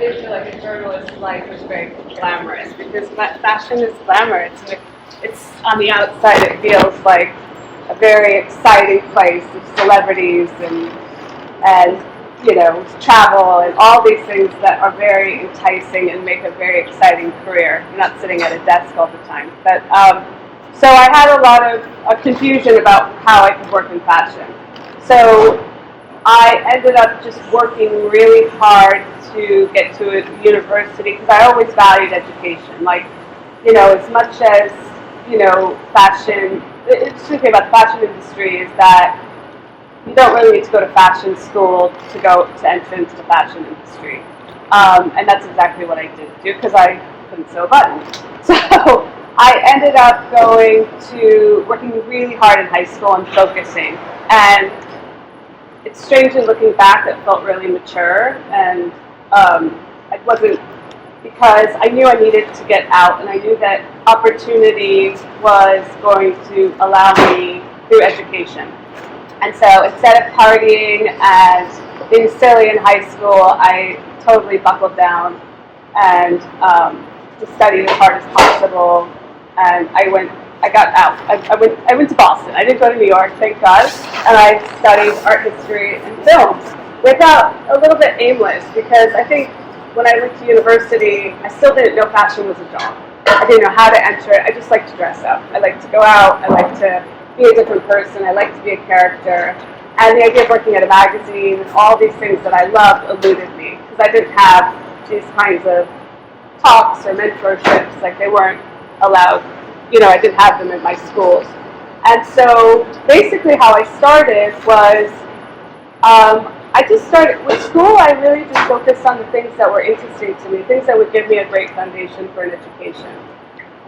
didn't feel like a journalist's life was very glamorous, because fashion is glamour. It's on the outside, it feels like a very exciting place of celebrities and travel and all these things that are very enticing and make a very exciting career. You're not sitting at a desk all the time. But so I had a lot of confusion about how I could work in fashion. So I ended up just working really hard to get to a university, because I always valued education. Like, as much as, fashion, the interesting thing about the fashion industry is that you don't really need to go to fashion school to enter into the fashion industry. And that's exactly what I did do, because I couldn't sew a button. So I ended up working really hard in high school and focusing. And it's strangely looking back, it felt really mature. And it wasn't, because I knew I needed to get out, and I knew that opportunity was going to allow me through education. And so instead of partying and being silly in high school, I totally buckled down and just studied as hard as possible. And I got out. I went to Boston. I didn't go to New York, thank God. And I studied art history and films, without a little bit aimless, because I think when I went to university, I still didn't know fashion was a job. I didn't know how to enter it. I just liked to dress up. I liked to go out. I liked to be a different person. I like to be a character. And the idea of working at a magazine and all these things that I loved eluded me, because I didn't have these kinds of talks or mentorships. Like, they weren't allowed. I didn't have them in my schools. And so basically how I started was, I just started with school. I really just focused on the things that were interesting to me, things that would give me a great foundation for an education.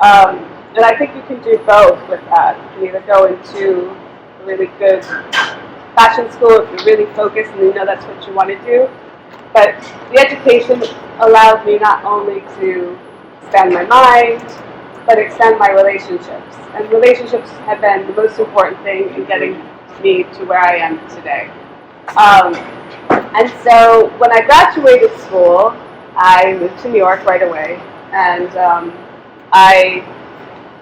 And I think you can do both with that. You can either go into a really good fashion school if you're really focused and you know that's what you want to do. But the education allowed me not only to expand my mind, but extend my relationships. And relationships have been the most important thing in getting me to where I am today. And so when I graduated school, I moved to New York right away, and I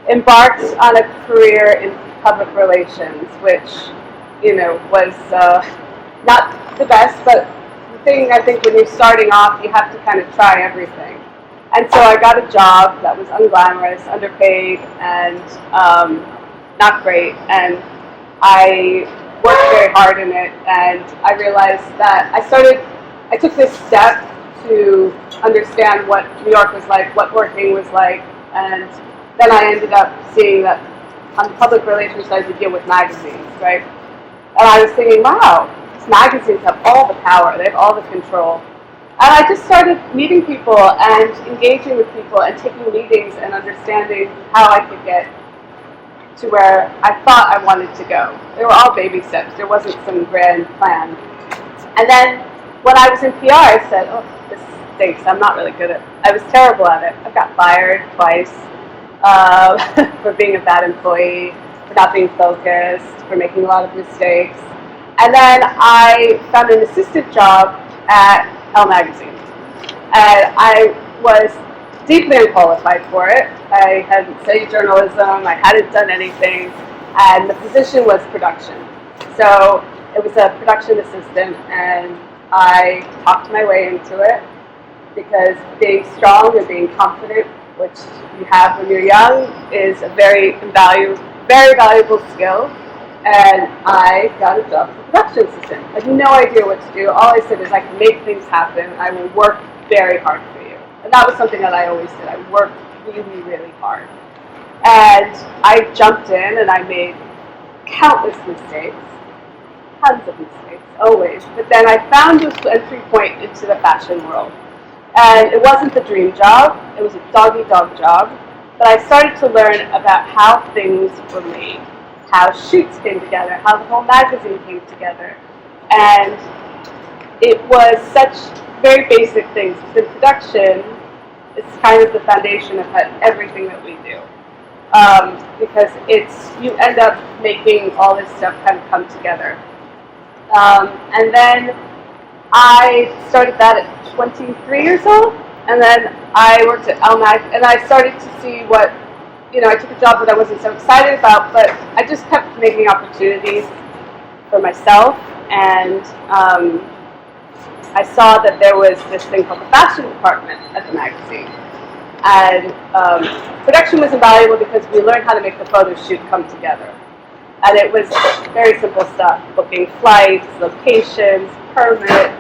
embarked on a career in public relations, which, was not the best, but the thing, I think, when you're starting off, you have to kind of try everything. And so I got a job that was unglamorous, underpaid, and not great, and I worked very hard in it, and I realized that I took this step to understand what New York was like, what working was like, and then I ended up seeing that on the public relations side you deal with magazines, right? And I was thinking, wow, these magazines have all the power, they have all the control. And I just started meeting people and engaging with people and taking meetings and understanding how I could get to where I thought I wanted to go. They were all baby steps. There wasn't some grand plan. And then when I was in PR, I said, oh, this stinks. I'm not really good at it. I was terrible at it. I got fired twice for being a bad employee, for not being focused, for making a lot of mistakes. And then I found an assistant job at Elle Magazine. And I was deeply unqualified for it. I hadn't studied journalism, I hadn't done anything, and the position was production. So it was a production assistant, and I talked my way into it, because being strong and being confident, which you have when you're young, is a very valuable skill. And I got a job as a production assistant. I had no idea what to do. All I said is, I can make things happen. I will work very hard for you. And that was something that I always did. I worked really, really hard. And I jumped in and I made countless mistakes. Tons of mistakes, always. But then I found this entry point into the fashion world. And it wasn't the dream job. It was a dog-eat-dog job. But I started to learn about how things were made, how shoots came together, how the whole magazine came together. And it was such very basic things. The production is kind of the foundation of everything that we do. Because you end up making all this stuff kind of come together. And then I started that at 23 years old, and then I worked at LMAC, and I started to see what, I took a job that I wasn't so excited about, but I just kept making opportunities for myself, and I saw that there was this thing called the fashion department at the magazine. And production was invaluable because we learned how to make the photo shoot come together. And it was very simple stuff, booking flights, locations, permits,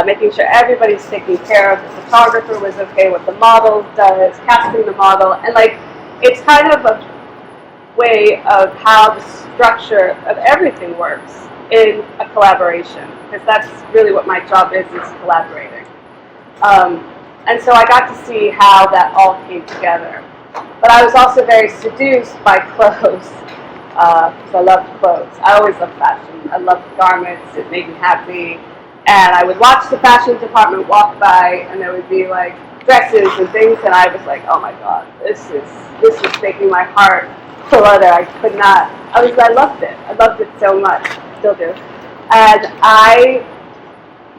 making sure everybody's taken care of, the photographer was okay, what the model does, casting the model, and it's kind of a way of how the structure of everything works in a collaboration, because that's really what my job is collaborating. And so I got to see how that all came together. But I was also very seduced by clothes, because I loved clothes. I always loved fashion. I loved garments. It made me happy. And I would watch the fashion department walk by, and there would be dresses and things, and I was like, oh my God, this is making my heart flutter. I could not. I loved it. I loved it so much. Still do. And I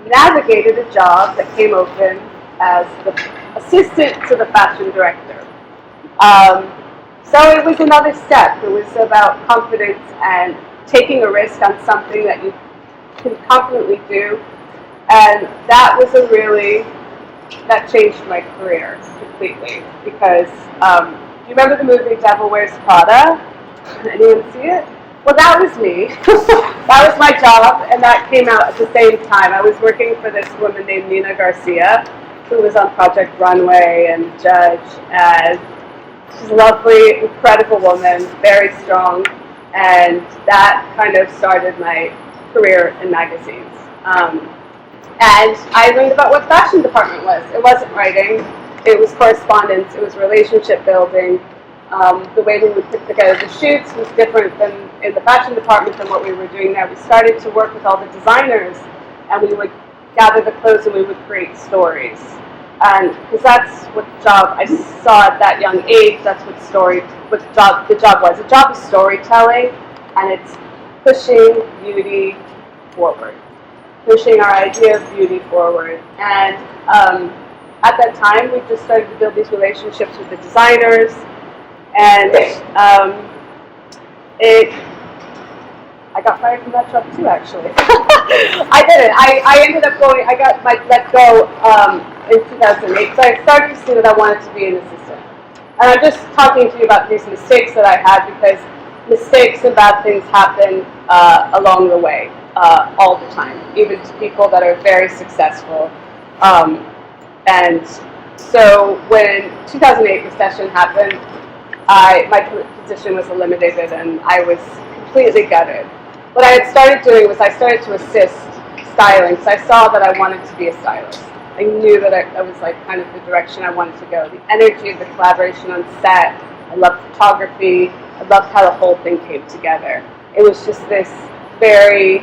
navigated a job that came open as the assistant to the fashion director. So it was another step. It was about confidence and taking a risk on something that you can confidently do. And that changed my career completely. Because, do you remember the movie Devil Wears Prada? Anyone see it? Well, that was me. That was my job, and that came out at the same time. I was working for this woman named Nina Garcia, who was on Project Runway and Judge, and she's a lovely, incredible woman, very strong, and that kind of started my career in magazines. And I learned about what fashion department was. It wasn't writing, it was correspondence, it was relationship building. The way we would put together the shoots was different than in the fashion department than what we were doing there. We started to work with all the designers, and we would gather the clothes and we would create stories. And because that's what the job I saw at that young age, that's what the job was. The job is storytelling, and it's pushing beauty forward, pushing our idea of beauty forward. And at that time, we just started to build these relationships with the designers, and I got fired from that job too, actually. I didn't. I ended up I got let go in 2008, so I started to see that I wanted to be an assistant. And I'm just talking to you about these mistakes that I had, because mistakes and bad things happen along the way, all the time, even to people that are very successful. And so when 2008 recession happened, my position was eliminated, and I was completely gutted. What I had started doing was I started to assist styling, so I saw that I wanted to be a stylist. I knew that that was kind of the direction I wanted to go. The energy of the collaboration on set. I loved photography. I loved how the whole thing came together. It was just this very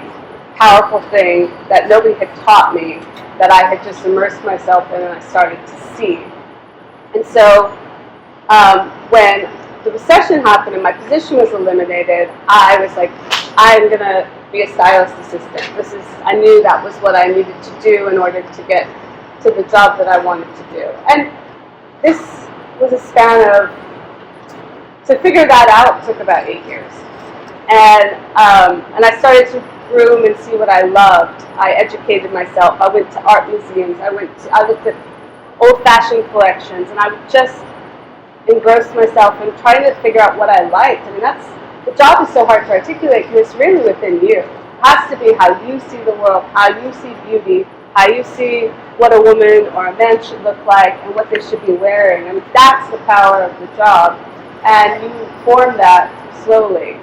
powerful thing that nobody had taught me, that I had just immersed myself in, and I started to see. And so when the recession happened and my position was eliminated, I was like, I'm going to be a stylist assistant. I knew that was what I needed to do in order to get to the job that I wanted to do. And this was a span of, to figure that out took about 8 years. And I started to groom and see what I loved. I educated myself. I went to art museums. I looked at old-fashioned collections, and I would just engross myself in trying to figure out what I liked. I mean, the job is so hard to articulate because it's really within you. It has to be how you see the world, how you see beauty, how you see what a woman or a man should look like, and what they should be wearing. I mean, that's the power of the job, and you form that slowly.